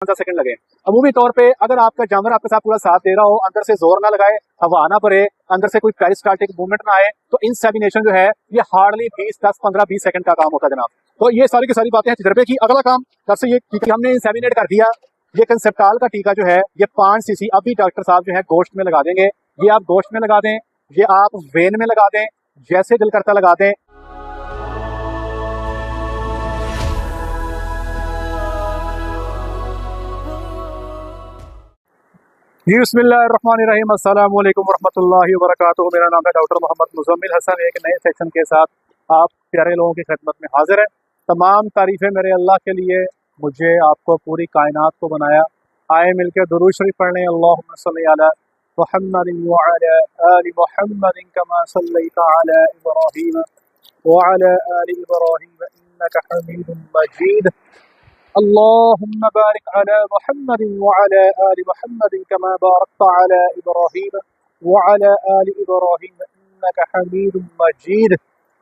5 second लगे। अमूमी तौर पे अगर आपका जानवर आपके साथ पूरा साथ दे रहा हो, अंदर से जोर ना लगाए, हवा ना भरे, अंदर से कोई पेरिस्टाल्टिक मूवमेंट ना आए, तो इंसेमिनेशन जो है ये हार्डली 10, 15, 20 सेकंड का काम होता है जनाब। तो ये सारी की सारी बातें हैं तजर्बे की। अगला काम जैसे ये टीका हमने इंसेमिनेट कर दिया, ये कंसेप्टाल का टीका जो है ये 5 सीसी अभी डॉक्टर साहब जो है गोश्त में लगा देंगे। ये आप गोश्त में लगा दें, ये आप वेन में लगा दें, जैसे दिल करता लगा दें। बिस्मिल्लाहिर्रहमानिर्रहीम, अस्सलाम वालेकुम वरहमतुल्लाहि वबरकातुहू। मेरा नाम है डॉक्टर मोहम्मद मुज़म्मिल हसन। एक नए सेक्शन के साथ आप प्यारे लोगों की खिदमत में हाजिर है। तमाम तारीफ़ें मेरे अल्लाह के लिए, मुझे आपको पूरी कायनात को बनाया। आए मिलकर दुरूद शरीफ पढ़ लें। अल्लाहुम्मा सल्ली अला मुहम्मदिन व अला आलि मुहम्मदिन कमा सल्लैता अला इब्राहीम व अला आलि इब्राहीम इन्नका हमीदुम मजीद। अल्लाहुम्मा बारिक अला मुहम्मदिन व अला आलि मुहम्मदिन कमा बारकता अला इब्राहीम व अला आलि इब्राहीम इन्नका हमीदुम मजीद।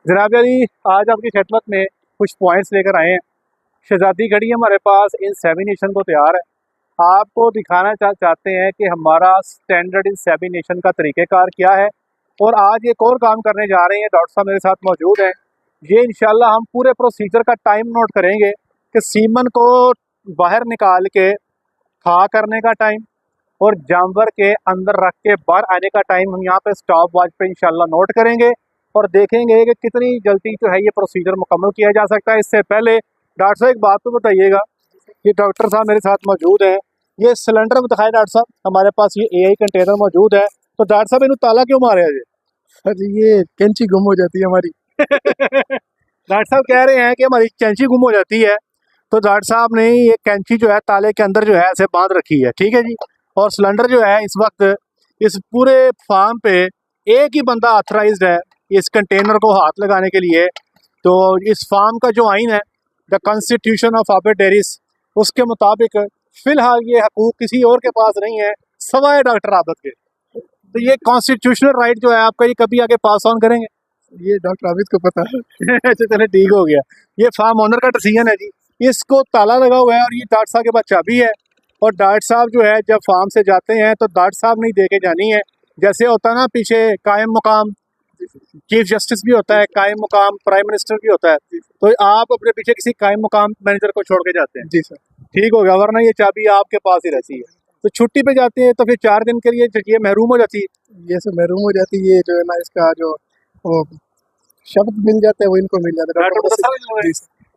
जनाब अली, आज आपकी खिदमत में कुछ पॉइंट्स लेकर आए हैं। शहजादी घड़ी हमारे पास इंसेमिनेशन को तैयार है। आपको दिखाना चाहते हैं कि हमारा स्टैंडर्ड इंसेमिनेशन का तरीक़ेकार क्या है। और आज एक और काम करने जा रहे हैं, डॉक्टर साहब मेरे साथ मौजूद हैं। ये इंशाल्लाह हम पूरे प्रोसीजर का टाइम नोट करेंगे कि सीमन को बाहर निकाल के खा करने का टाइम और जानवर के अंदर रख के बाहर आने का टाइम हम यहाँ पे स्टॉप वॉच पे इंशाल्लाह नोट करेंगे और देखेंगे कि कितनी जल्दी जो है ये प्रोसीजर मुकम्मल किया जा सकता है। इससे पहले डॉक्टर साहब एक बात तो बताइएगा, ये डॉक्टर साहब मेरे साथ मौजूद हैं। ये सिलेंडर में दिखाए डॉक्टर साहब, हमारे पास ये एआई कंटेनर मौजूद है। तो डॉक्टर साहब इन्हें ताला क्यों मारे है? सर ये कैंची गुम हो जाती है हमारी। डॉक्टर साहब कह रहे हैं कि हमारी कैंची गुम हो जाती है, तो डॉक्टर साहब ने ये कैंची जो है ताले के अंदर जो है ऐसे बांध रखी है, ठीक है जी। और सिलेंडर जो है इस वक्त इस पूरे फार्म पे एक ही बंदा ऑथराइज्ड है इस कंटेनर को हाथ लगाने के लिए। तो इस फार्म का जो आइन है, द कॉन्स्टिट्यूशन ऑफ आबे डेरिस, उसके मुताबिक फिलहाल ये हकूक किसी और के पास नहीं है सवाए डॉक्टर आबद के। तो ये कॉन्स्टिट्यूशनल राइट जो है आपका, ये कभी आगे पास ऑन करेंगे? ये डॉक्टर आबिद को पता है। अच्छा चले, ठीक हो गया। ये फार्म ओनर का डिसीजन है जी। इसको ताला लगा हुआ है और ये डॉक्टर साहब के पास चाबी है। और डॉक्टर साहब जो है जब फार्म से जाते हैं तो डॉक्टर साहब नहीं दे के जानी है। जैसे होता है ना, पीछे कायम मुकाम चीफ जस्टिस भी होता है, कायम मुकाम प्राइम मिनिस्टर भी होता है। तो आप अपने पीछे किसी कायम मुकाम मैनेजर को छोड़ के जाते हैं। जी सर। ठीक हो गया, वरना ये चाबी आपके पास ही रहती है। तो छुट्टी पे जाते हैं तो फिर 4 दिन के लिए ये महरूम हो जाती है। ये सब महरूम हो जाती है। ये जो है ना, इसका जो वो शब्द मिल जाता है वो इनको मिल जाता है।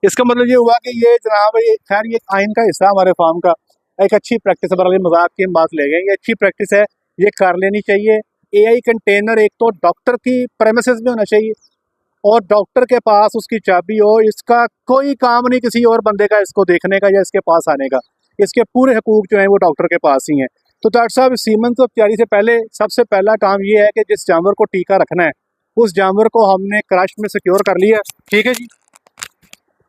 इसका मतलब ये हुआ कि ये जनाब, ये खैर ये आइन का हिस्सा हमारे फार्म का एक अच्छी प्रैक्टिस है। बरअली मजाक की हम बात ले गए, ये अच्छी प्रैक्टिस है, ये कर लेनी चाहिए। एआई कंटेनर एक तो डॉक्टर की प्रेमिसेस में होना चाहिए और डॉक्टर के पास उसकी चाबी हो। इसका कोई काम नहीं किसी और बंदे का इसको देखने का या इसके पास आने का। इसके पूरे हकूक जो हैं वो डॉक्टर के पास ही हैं। तो डॉक्टर साहब, सीमन तो तैयारी से पहले सबसे पहला काम ये है कि जिस जानवर को टीका रखना है उस जानवर को हमने क्रश में सिक्योर कर लिया, ठीक है जी।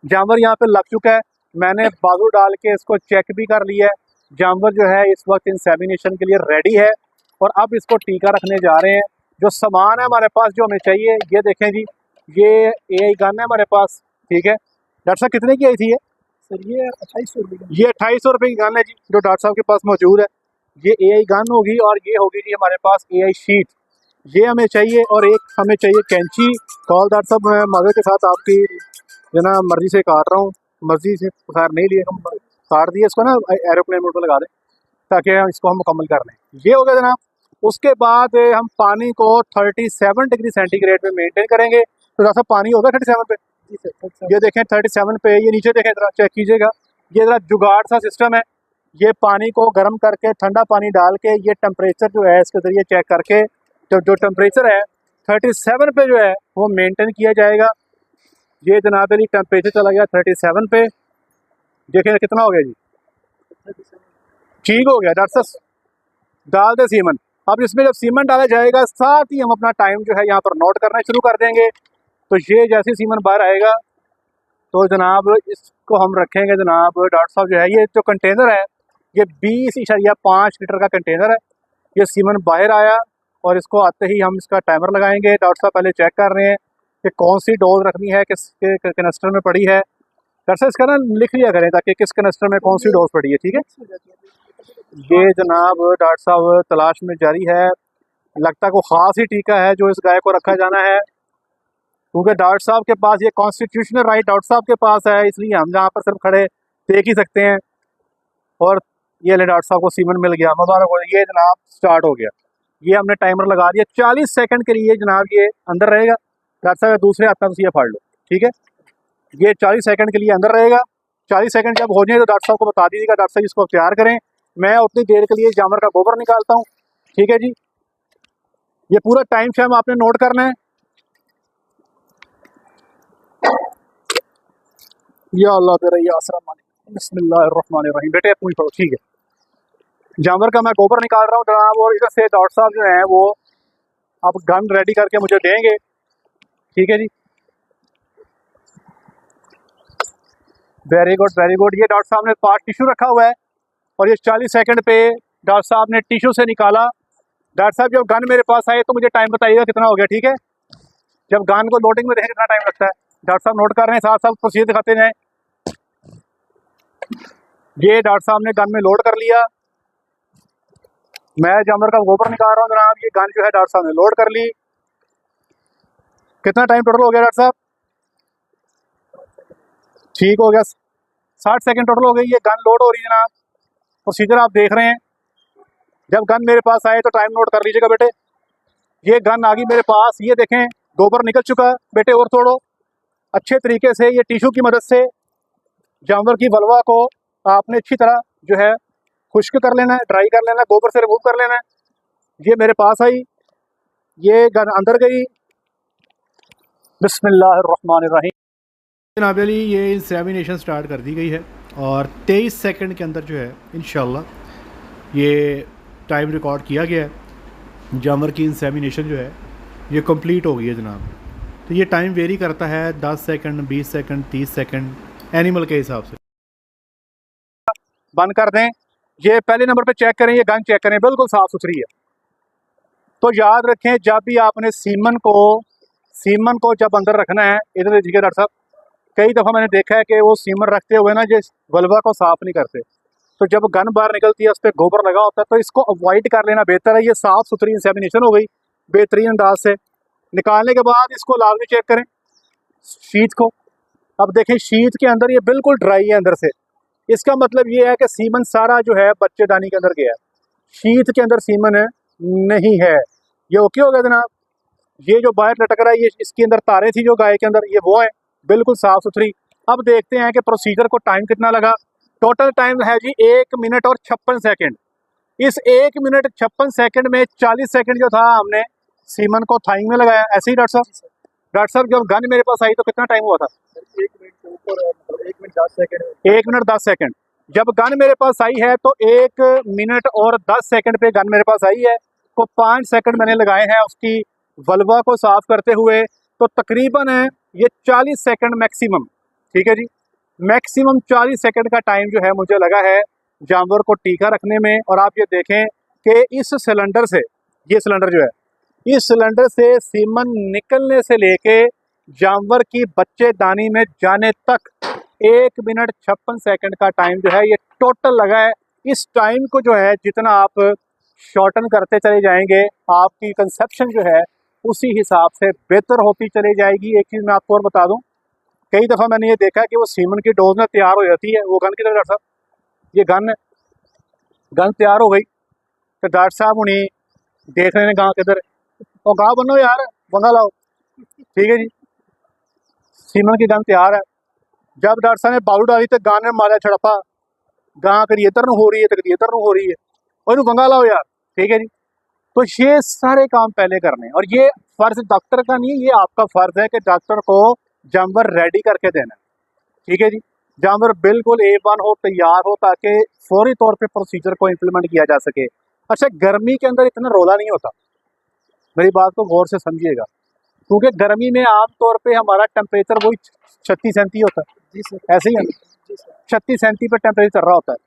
जानवर यहाँ पे लग चुका है, मैंने बाजू डाल के इसको चेक भी कर लिया है। जानवर जो है इस वक्त इंसेमिनेशन के लिए रेडी है और अब इसको टीका रखने जा रहे हैं। जो सामान है हमारे पास जो हमें चाहिए, ये देखें जी, ये एआई गन है हमारे पास, ठीक है। डॉक्टर साहब कितने की आई थी ये? सर ये 2800 रुपये। ये 2800 रुपये की गन है जी, जो डॉक्टर साहब के पास मौजूद है। ये एआई गन होगी और ये होगी जी हमारे पास एआई शीट, ये हमें चाहिए। और एक हमें चाहिए कैंची। कॉल डॉक्टर साहब, मैं मज़े के साथ आपकी जो ना मर्जी से काट रहा हूँ, मर्जी से खैर नहीं लिए, हम काट दिए इसको ना, एरोप्लेन मोड पर लगा दें ताकि इसको हम मुकम्मल कर लें। ये हो गया जनाब। उसके बाद हम पानी को 37 डिग्री सेंटीग्रेड पे मेंटेन करेंगे। तो जैसा पानी होगा 37 पे, ये देखें 37 पे, ये नीचे देखें, जरा चेक कीजिएगा। ये जरा जुगाड़ सा सिस्टम है। ये पानी को गर्म करके ठंडा पानी डाल के ये टेम्परेचर जो है इसके ज़रिए चेक करके जो टेम्परेचर है 37 पे जो है वो मेंटेन किया जाएगा। ये जनाब अली टेम्परेचर चला गया 37 पे। देखें कितना हो गया जी, ठीक हो गया। डॉक्टर साहब डाल दे सीमन। अब इसमें जब सीमन डाला जाएगा साथ ही हम अपना टाइम जो है यहाँ पर नोट करना शुरू कर देंगे। तो ये जैसे सीमन बाहर आएगा तो जनाब इसको हम रखेंगे। जनाब डॉक्टर साहब जो है, ये जो कंटेनर है ये 20.5 लीटर का कंटेनर है। ये सीमन बाहर आया और इसको आते ही हम इसका टाइमर लगाएंगे। डॉक्टर साहब पहले चेक कर रहे हैं कि कौन सी डोज रखनी है, किसके कनस्टर में पड़ी है। डॉक्टर साहब इसका ना लिख लिया करें ताकि किस कनेस्टर में कौन सी डोज पड़ी है, ठीक है। ये जनाब डॉक्टर साहब तलाश में जारी है, लगता है कोई ख़ास ही टीका है जो इस गाय को रखा जाना है, क्योंकि डॉक्टर साहब के पास ये कॉन्स्टिट्यूशनल राइट डॉक्टर साहब के पास है, इसलिए हम जहाँ पर सिर्फ खड़े देख ही सकते हैं। और ये ले डॉक्टर साहब को सीमन मिल गया, मुबारक हो। ये जनाब स्टार्ट हो गया, ये हमने टाइमर लगा दिया 40 सेकंड के लिए जनाब ये अंदर रहेगा। डॉक्टर साहब दूसरे हाथ में ये फाड़ लो, ठीक है। ये 40 सेकंड के लिए अंदर रहेगा। 40 सेकंड जब हो जाए तो डॉक्टर साहब को बता दीजिएगा, डॉक्टर साहब इसको तैयार करें। मैं उतनी देर के लिए जानवर का गोबर निकालता हूँ, ठीक है जी। ये पूरा टाइम फ्रेम आपने नोट करना है। या अल्लाह तेरा या आसरा मालिक, बिस्मिल्लाहिर्रहमानिर्रहीम। बेटे अपनी पढ़ो, ठीक है। जानवर का मैं गोबर निकाल रहा हूँ जनाब, और इधर से डॉक्टर साहब जो हैं वो अब गन रेडी करके मुझे देंगे, ठीक है जी। Very good very good. ये डॉक्टर साहब ने पास टिश्यू रखा हुआ है और ये 40 सेकंड पे डॉक्टर साहब ने टिश्यू से निकाला। डॉक्टर साहब जब गन मेरे पास आए तो मुझे टाइम बताइएगा कितना हो गया, ठीक है। जब गन को लोडिंग में देखें कितना टाइम लगता है, डॉक्टर साहब नोट कर रहे हैं, साथ साथ प्रोसीजर दिखाते जाएं। ये डॉक्टर साहब ने गन में लोड कर लिया, मैं जानवर का गोबर निकाल रहा हूँ जनाब। ये गन जो है डॉक्टर साहब ने लोड कर ली। कितना टाइम टोटल हो गया डॉक्टर साहब? ठीक हो गया, 60 सेकंड टोटल हो गई। ये गन लोड हो रही है जनाब, प्रोसीजर आप देख रहे हैं। जब गन मेरे पास आए तो टाइम नोट कर लीजिएगा बेटे। ये गन आ गई मेरे पास, ये देखें गोबर निकल चुका है बेटे। और तोड़ो अच्छे तरीके से, ये टिश्यू की मदद से जानवर की वलवा को आपने अच्छी तरह जो है खुश्क कर लेना है, ड्राई कर लेना है, गोबर से रिमूव कर लेना है। ये मेरे पास आई, ये गन अंदर गई। बिस्मिल्लाहिर्रहमानिर्रहीम। जनाब अली ये इंसेमिनेशन स्टार्ट कर दी गई है और 23 सेकंड के अंदर जो है इंशाल्लाह ये टाइम रिकॉर्ड किया गया है। जानवर की इंसेमिनेशन जो है ये कंप्लीट हो गई है जनाब। तो ये टाइम वेरी करता है 10 सेकंड, 20 सेकंड, 30 सेकंड एनिमल के हिसाब से। बंद कर दें। ये पहले नंबर पे चेक करें, ये गन चेक करें, बिल्कुल साफ़ सुथरी है। तो याद रखें जब भी आपने सीमन को जब अंदर रखना है, इधर देखिए डॉक्टर साहब, कई दफ़ा मैंने देखा है कि वो सीमन रखते हुए ना जिस वल्वा को साफ़ नहीं करते, तो जब गन बाहर निकलती है उस पर गोबर लगा होता है, तो इसको अवॉइड कर लेना बेहतर है। ये साफ़ सुथरी इंसेमिनेशन हो गई बेहतरीन अंदाज से। निकालने के बाद इसको लाजमी चेक करें शीत को। अब देखें शीत के अंदर ये बिल्कुल ड्राई है अंदर से, इसका मतलब ये है कि सीमन सारा जो है बच्चेदानी के अंदर गया है, शीत के अंदर सीमन नहीं है। ये ओके हो गया जनाब। ये जो बाहर लटक रहा है ये इसके अंदर तारे थी जो गाय के अंदर, ये वो है बिल्कुल साफ़ सुथरी। अब देखते हैं कि प्रोसीजर को टाइम कितना लगा। टोटल टाइम है जी 1 मिनट और 56 सेकंड। इस 1 मिनट 56 सेकंड में 40 सेकंड जो था हमने सीमन को थाइंग में लगाया। ऐसे ही डॉक्टर साहब? डॉक्टर साहब जब गन मेरे पास आई तो कितना टाइम हुआ था? 1 मिनट के ऊपर, 1 मिनट 10 सेकंड। 1 minute 10 second. जब गन मेरे पास आई है तो 1 मिनट और 10 सेकंड पे गन मेरे पास आई है, तो 5 सेकंड मैंने लगाए हैं उसकी वल्वा को साफ करते हुए। तो तकरीबन ये 40 सेकंड मैक्सिमम, ठीक है जी, मैक्सिमम 40 सेकंड का टाइम जो है मुझे लगा है जानवर को टीका रखने में। और आप ये देखें कि इस सिलेंडर से, ये सिलेंडर जो है, इस सिलेंडर से सीमन निकलने से लेके जानवर की बच्चेदानी में जाने तक 1 मिनट 56 सेकंड का टाइम जो है ये टोटल लगा है। इस टाइम को जो है जितना आप शॉर्टन करते चले जाएंगे, आपकी कंसेप्शन जो है उसी हिसाब से बेहतर होती चली जाएगी। एक चीज़ मैं आपको और बता दूं, कई दफ़ा मैंने ये देखा है कि वो सीमन की डोज में तैयार हो जाती है। वो गन किधर डॉक्टर साहब? ये गन तैयार हो गई तो डॉक्टर साहब उन्हें देख रहे हैं गाँव किधर, और गाँव बनो यार, बंगा लाओ, ठीक है जी। सीमन की गन तैयार है। जब डॉक्टर साहब ने बालू डाली तो गां ने मारा छड़पा, गां कभी इधर न हो रही है तो कभी इधर न हो रही है, और इन्हों बंगा लाओ यार, ठीक है जी। तो ये सारे काम पहले करने, और ये फ़र्ज़ डॉक्टर का नहीं, ये आपका फ़र्ज़ है कि डॉक्टर को जानवर रेडी करके देना, ठीक है जी। जानवर बिल्कुल A1 हो, तैयार हो, ताकि फौरी तौर पे प्रोसीजर को इम्प्लीमेंट किया जा सके। अच्छा, गर्मी के अंदर इतना रोला नहीं होता, मेरी बात को गौर से समझिएगा, क्योंकि गर्मी में आमतौर पे हमारा टेम्परेचर वही 36-37 होता है। जी सर, ऐसे ही है, 36-37 पे टेम्परेचर चल रहा होता है।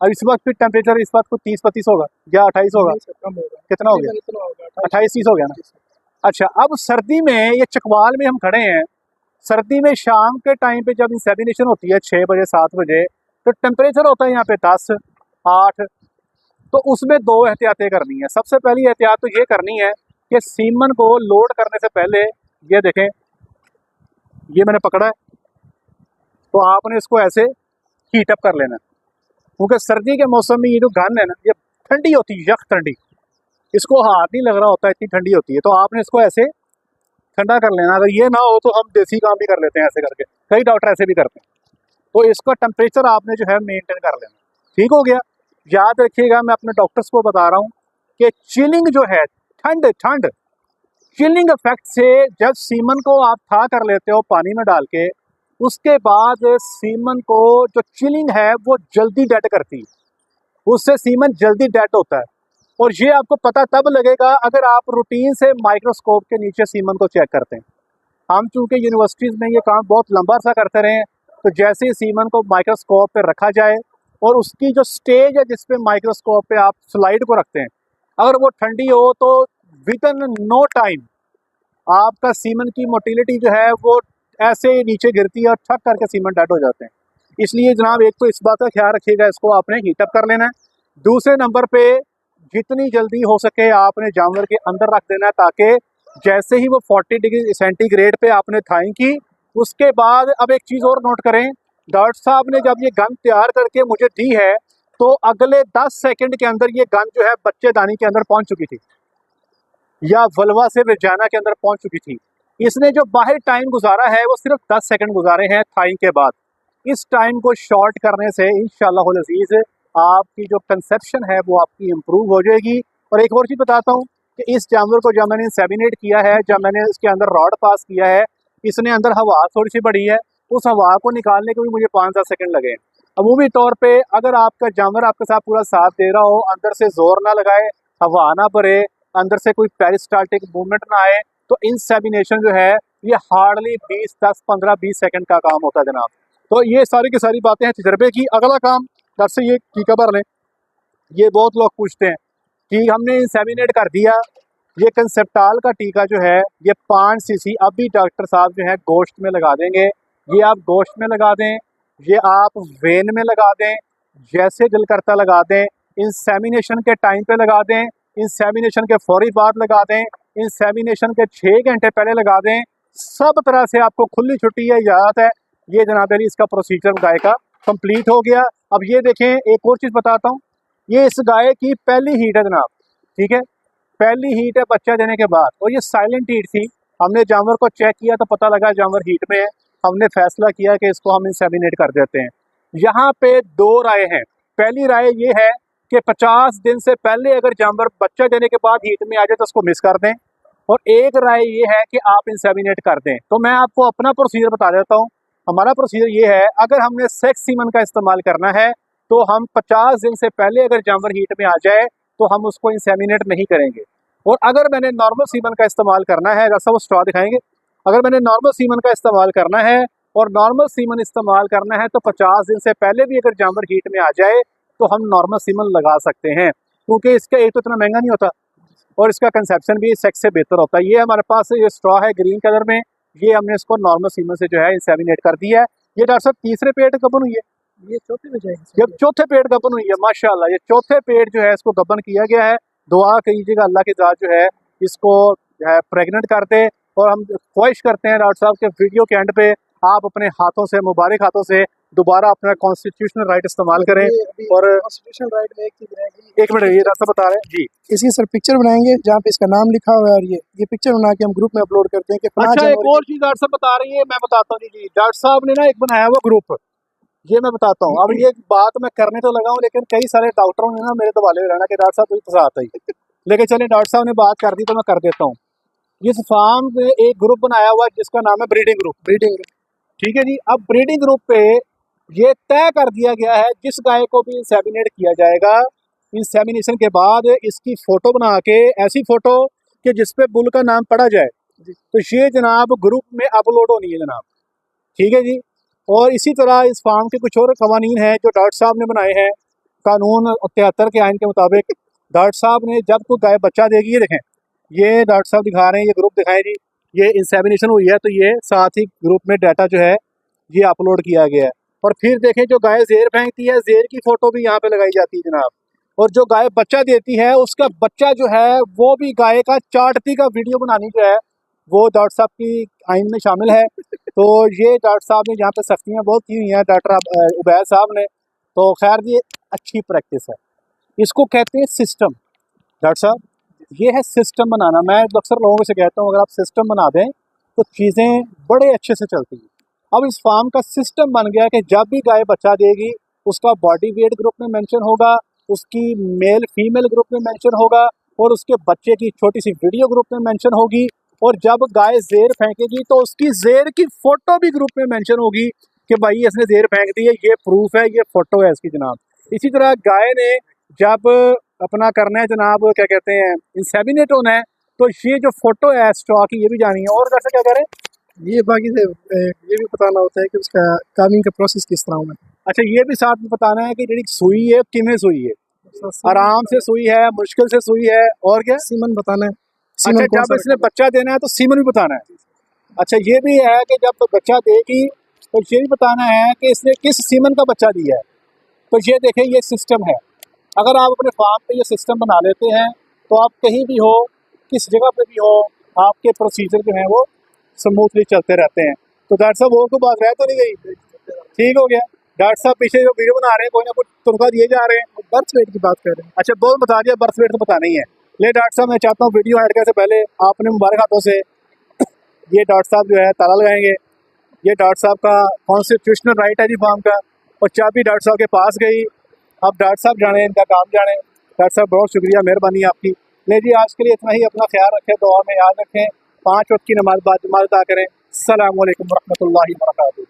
अब इस वक्त फिर टेम्परेचर इस वक्त को 30-32 होगा या 28 होगा? कितना हो गया? 28-30 हो गया ना। अच्छा, अब सर्दी में ये चकवाल में हम खड़े हैं, सर्दी में शाम के टाइम पे जब इंसेमिनेशन होती है 6 बजे 7 बजे, तो टेम्परेचर होता है यहाँ पे 10 8, तो उसमें 2 एहतियातें करनी है। सबसे पहली एहतियात तो ये करनी है कि सीमन को लोड करने से पहले, ये देखें, ये मैंने पकड़ा है, तो आपने इसको ऐसे हीट अप कर लेना है, क्योंकि सर्दी के मौसम में ये जो गन है ना, ये ठंडी होती है, यख ठंडी, इसको हाथ नहीं लग रहा होता, इतनी ठंडी होती है। तो आपने इसको ऐसे ठंडा कर लेना। अगर ये ना हो तो हम देसी काम भी कर लेते हैं ऐसे करके, कई डॉक्टर ऐसे भी करते हैं। तो इसका टेम्परेचर आपने जो है मेंटेन कर लेना। ठीक हो गया। याद रखिएगा, मैं अपने डॉक्टर्स को बता रहा हूँ कि चिलिंग जो है, ठंड ठंड चिलिंग इफेक्ट से जब सीमन को आप था कर लेते हो पानी में डाल के, उसके बाद सीमन को जो चिलिंग है वो जल्दी डेड करती है, उससे सीमन जल्दी डेड होता है। और ये आपको पता तब लगेगा अगर आप रूटीन से माइक्रोस्कोप के नीचे सीमन को चेक करते हैं। हम चूंकि यूनिवर्सिटीज़ में ये काम बहुत लंबा सा करते रहे हैं, तो जैसे ही सीमन को माइक्रोस्कोप पे रखा जाए और उसकी जो स्टेज है जिस पे माइक्रोस्कोप पे आप स्लाइड को रखते हैं, अगर वो ठंडी हो तो विद इन नो टाइम आपका सीमन की मोटिलिटी जो है वो ऐसे नीचे गिरती है और ठक करके सीमन डेड हो जाते हैं। इसलिए जनाब एक तो इस बात का ख्याल रखिएगा, इसको आपने हीटअप कर लेना है। दूसरे नंबर पे जितनी जल्दी हो सके आपने जानवर के अंदर रख देना है, ताकि जैसे ही वो 40 डिग्री सेंटीग्रेड पे आपने थाई की, उसके बाद अब एक चीज़ और नोट करें, डॉक्टर साहब ने जब ये गन तैयार करके मुझे दी है तो अगले 10 सेकंड के अंदर ये गन जो है बच्चेदानी के अंदर पहुंच चुकी थी या वल्वा से वेजाना के अंदर पहुंच चुकी थी। इसने जो बाहर टाइम गुजारा है वो सिर्फ 10 सेकंड गुजारे हैं थाई के बाद। इस टाइम को शॉर्ट करने से इंशाअल्लाह अज़ीज़ आपकी जो कंसेप्शन है वो आपकी इम्प्रूव हो जाएगी। और एक और चीज़ बताता हूँ कि इस जानवर को जब मैंने इंसेमिनेट किया है, जब मैंने इसके अंदर रॉड पास किया है, इसने अंदर हवा थोड़ी सी बढ़ी है, उस हवा को निकालने के भी मुझे 5-10 सेकंड लगे। अमूमी तौर पे अगर आपका जानवर आपके साथ पूरा साथ दे रहा हो, अंदर से जोर ना लगाए, हवा ना भरे, अंदर से कोई पेरिस्टाल्टिक मूवमेंट ना आए, तो इंसेमिनेशन जो है ये हार्डली 10-15-20 सेकंड का काम होता है जनाब। तो ये सारी की सारी बातें हैं तजर्बे की। अगला काम घर से ये टीका भर लें। ये बहुत लोग पूछते हैं कि हमने इंसेमिनेट कर दिया, ये कंसेप्टाल का टीका जो है ये 5 सीसी अभी डॉक्टर साहब जो है गोश्त में लगा देंगे। ये आप गोश्त में लगा दें, ये आप वेन में लगा दें, जैसे दिल करता लगा दें, इंसेमिनेशन के टाइम पे लगा दें, इंसेमिनेशन के फौरी बाद लगा दें, इंसेमिनेशन के 6 घंटे पहले लगा दें, सब तरह से आपको खुली छुट्टी है, इजाज़त है। ये जनाब अली इसका प्रोसीजर गाय का कंप्लीट हो गया। अब ये देखें, एक और चीज़ बताता हूँ, ये इस गाय की पहली हीट है जनाब, ठीक है, पहली हीट है बच्चा देने के बाद, और ये साइलेंट हीट थी। हमने जानवर को चेक किया तो पता लगा जानवर हीट में है, हमने फैसला किया कि इसको हम इंसेमिनेट कर देते हैं। यहाँ पे 2 राय हैं। पहली राय ये है कि 50 दिन से पहले अगर जानवर बच्चा देने के बाद हीट में आ जाए तो उसको मिस कर दें, और एक राय ये है कि आप इंसेमिनेट कर दें। तो मैं आपको अपना प्रोसीजर बता देता हूँ। हमारा प्रोसीजर ये है, अगर हमने सेक्स सीमन का इस्तेमाल करना है तो हम 50 दिन से पहले अगर जानवर हीट में आ जाए तो हम उसको इंसेमिनेट नहीं करेंगे। और अगर मैंने नॉर्मल सीमन का इस्तेमाल करना है, जैसा वो स्ट्रॉ दिखाएंगे, अगर मैंने नॉर्मल सीमन का इस्तेमाल करना है और नॉर्मल सीमन इस्तेमाल करना है तो 50 दिन से पहले भी अगर जानवर हीट में आ जाए तो हम नॉर्मल सीमन लगा सकते हैं, क्योंकि इसका एक तो इतना महंगा नहीं होता और इसका कंसेप्शन भी सेक्स से बेहतर होता है। ये हमारे पास ये स्ट्रॉ है ग्रीन कलर में, ये हमने इसको नॉर्मल सीमन से जो है इंसेमिनेट कर दिया है। ये डॉक्टर साहब तीसरे पेट गबन हुई है, ये चौथे में जाएगी, जब चौथे पेट गबन हुई है, माशाल्लाह, ये चौथे पेट जो है इसको गबन किया गया है। दुआ कीजिएगा अल्लाह की ज़ात जो है इसको जो है प्रेग्नेंट कर दे। और हम ख्वाहिश करते हैं डॉक्टर साहब के वीडियो के एंड पे आप अपने हाथों से, मुबारक हाथों से दोबारा अपना कॉन्स्टिट्यूशनल राइट इस्तेमाल करें। और कॉन्स्टिट्यूशनल राइट में एक चीज रहेगी, एक मिनट, ये डॉक्टर साहब बता रहे हैं जी, इसकी सर पिक्चर बनाएंगे जहाँ पे इसका नाम लिखा हुआ है, और ये पिक्चर बना के हम ग्रुप में अपलोड करते हैं कि फलां अच्छा, एक जानवर और चीज डॉक्टर साहब बता रही है, मैं बताता हूँ जी। डॉक्टर साहब ने ना एक बनाया हुआ ग्रुप, ये मैं बताता हूँ। अब ये बात मैं करने तो लगा हूँ, लेकिन कई सारे डॉक्टरों ने ना मेरे दवाले में रहना कि डॉक्टर साहब कोई फसाता ही, लेकिन चले डॉक्टर साहब ने बात कर दी तो मैं कर देता हूँ। इस फार्म में एक ग्रुप बनाया हुआ है जिसका नाम है ब्रीडिंग ग्रुप। ठीक है जी। अब ब्रीडिंग ग्रुप पे ये तय कर दिया गया है जिस गाय को भी इंसेमिनेट किया जाएगा, इंसेमिनेशन के बाद इसकी फ़ोटो बना के, ऐसी फ़ोटो कि जिस पे बुल का नाम पढ़ा जाए, तो ये जनाब ग्रुप में अपलोड होनी है जनाब, ठीक है जी। और इसी तरह इस फार्म के कुछ और कवानीन हैं जो डॉक्टर साहब ने बनाए हैं। कानून 73 के आइन के मुताबिक डॉक्टर साहब ने जब कोई गाय बच्चा देगी, ये देखें, ये डॉक्टर साहब दिखा रहे हैं, ये ग्रुप दिखाएं जी, ये इंसेमिनेशन हुई है तो ये साथ ही ग्रुप में डाटा जो है ये अपलोड किया गया है। और फिर देखें जो गाय ज़ेर फेंकती है, ज़ेर की फ़ोटो भी यहाँ पे लगाई जाती है जनाब। और जो गाय बच्चा देती है उसका बच्चा जो है वो भी गाय का चाटती का वीडियो बनानी जो है वो डॉक्टर साहब की आइन में शामिल है। तो ये डॉक्टर साहब ने यहाँ पे सख्तियाँ बहुत की हुई हैं डॉक्टर उबैद साहब ने। तो खैर ये अच्छी प्रैक्टिस है, इसको कहते हैं सिस्टम। डॉक्टर साहब ये है सिस्टम बनाना। मैं अक्सर लोगों से कहता हूँ अगर आप सिस्टम बना दें तो चीज़ें बड़े अच्छे से चलती हैं। अब इस फार्म का सिस्टम बन गया कि जब भी गाय बच्चा देगी उसका बॉडी वेट ग्रुप में मेंशन होगा, उसकी मेल फीमेल ग्रुप में मेंशन होगा और उसके बच्चे की छोटी सी वीडियो ग्रुप में मेंशन होगी। और जब गाय ज़ेर फेंकेगी तो उसकी ज़ेर की फ़ोटो भी ग्रुप में मेंशन होगी कि भाई इसने ज़ेर फेंक दी है, ये प्रूफ है, ये फ़ोटो है इसकी जनाब। इसी तरह गाय ने जब अपना करना है जनाब, क्या कहते हैं, इंसेमिनेट होना है, तो ये जो फ़ोटो है स्टॉक की ये भी जानी है। और कैसे क्या करें, ये बाकी से ये भी बताना होता है कि उसका कामिंग का प्रोसेस किस तरह होना है। अच्छा ये भी साथ में बताना है कि जी सुई है किमें सुई है, आराम से सुई है, मुश्किल से सुई है, और क्या सीमन बताना है। अच्छा जब इसने बच्चा देना है तो सीमन भी बताना है। अच्छा ये भी है कि जब बच्चा देगी तो ये भी बताना है कि इसने किस सीमन का बच्चा दिया है। तो ये देखें ये सिस्टम है। अगर आप अपने फार्म पे ये सिस्टम बना लेते हैं तो आप कहीं भी हो, किस जगह पे भी हो, आपके प्रोसीजर जो हैं वो स्मूथली चलते रहते हैं। तो डॉक्टर साहब वो को बात रह तो नहीं गई, ठीक हो गया। डॉक्टर साहब पीछे जो वीडियो बना रहे हैं कोई ना कोई तनख्वाह दिए जा रहे हैं। बर्थ वेट की बात कर रहे हैं। अच्छा बहुत बता दिया, बर्थ वेट तो बताना ही है। ले डॉक्टर साहब मैं चाहता हूँ वीडियो ऐड करने से पहले आपने मुबारक हाथों से ये डॉक्टर साहब जो है ताला लगाएंगे। ये डॉक्टर साहब का कॉन्स्टिट्यूशनल राइट है जी फार्म का, और चाबी डॉक्टर साहब के पास गई। अब डॉक्टर साहब जाने इनका काम जाने। डॉक्टर साहब बहुत शुक्रिया, मेहरबानी आपकी। ले जी आज के लिए इतना ही, अपना ख्याल रखें, दुआ में याद रखें, 5 वक्त की नमाज बाद जमात अदा करें। अस्सलामु अलैकुम वरहमतुल्लाहि वबरकातुहू।